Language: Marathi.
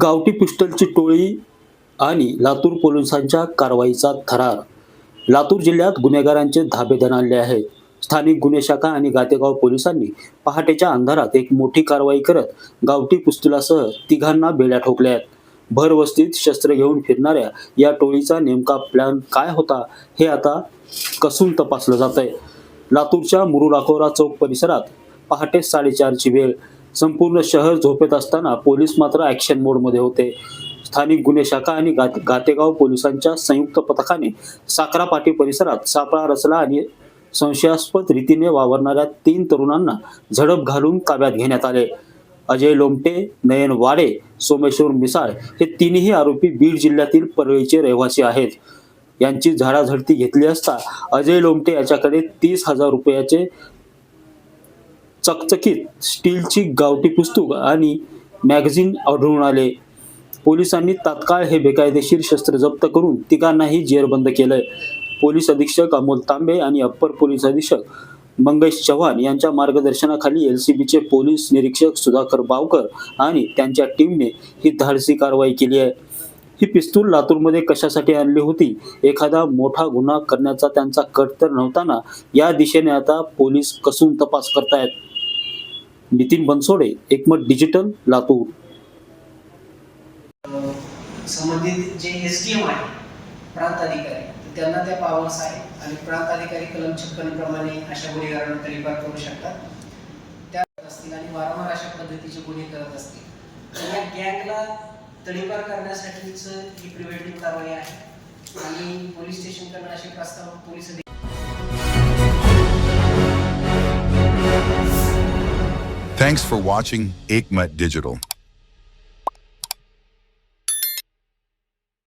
गावठी पिस्टलची टोळी आणि लातूर पोलिसांच्या कारवाईचा थरार. लातूर जिल्ह्यात गुन्हेगारांचे धाबे दणाणले आहेत. स्थानिक गुन्हे शाखा आणि गातेगाव पोलिसांनी पहाटेच्या अंधारात एक मोठी कारवाई करत गावठी पिस्तुलासह तिघांना बेड्या ठोकल्या आहेत. भरवस्तीत शस्त्र घेऊन फिरणाऱ्या या टोळीचा नेमका प्लॅन काय होता हे आता कसून तपासलं जातंय. लातूरच्या मुरुलाखोरा चौक परिसरात पहाटे 4:30ची वेळ. संपूर्ण शहर झोपेत असताना पोलीस मात्र ॲक्शन मोडमध्ये होते. स्थानिक गुन्हे शाखा आणि गातेगाव पोलिसांच्या संयुक्त पथकाने साखरापाटी परिसरात सापळा रचला आणि संशयास्पद रीतीने वावरणाऱ्या 3 तरुणांना झडप घालून ताब्यात घेण्यात आले. अजय लोमटे, नयन वाडे, सोमेश्वर मिसाळ हे तिन्ही आरोपी बीड जिल्ह्यातील परळीचे रहिवासी आहेत. यांची झाडाझडती घेतली असता अजय लोमटे याच्याकडे 30,000 रुपयाचे चकचकीत स्टीलची गावठी पिस्तूल आणि मॅगझिन आढळून आले. पोलिसांनी तात्काळ हे बेकायदेशीर शस्त्र जप्त करून तिघांनाही जेरबंद केलंय. पोलीस अधीक्षक अमोल तांबे आणि अप्पर पोलीस अधीक्षक मंगेश चव्हाण यांच्या मार्गदर्शनाखाली LCBचे पोलीस निरीक्षक सुधाकर बावकर आणि त्यांच्या टीमने ही धाडसी कारवाई केली आहे. ही पिस्तूल लातूरमध्ये कशासाठी आणली होती? एखादा मोठा गुन्हा करण्याचा त्यांचा कट तर नव्हता ना? या दिशेने आता पोलीस कसून तपास करतायत. नितीन बनसोडे, एकमत डिजिटल, लातूर. संबंधित जे SDM आहे प्रांत अधिकारी त्यांना त्या पावर्स आहे आणि प्रांत अधिकारी कलम 56 प्रमाणे अशा गुन्हेगारांना तडीपार करू शकतात. त्या असतील आणि वारंवार अशा पद्धतीचे गुन्हे करत असतील तर या गँगला तडीपार करण्यासाठीच ही प्रिव्हेंटिव्ह कारवाई आहे आणि पोलीस स्टेशनकडून असे प्रस्ताव police Thanks for watching Ekmat Digital.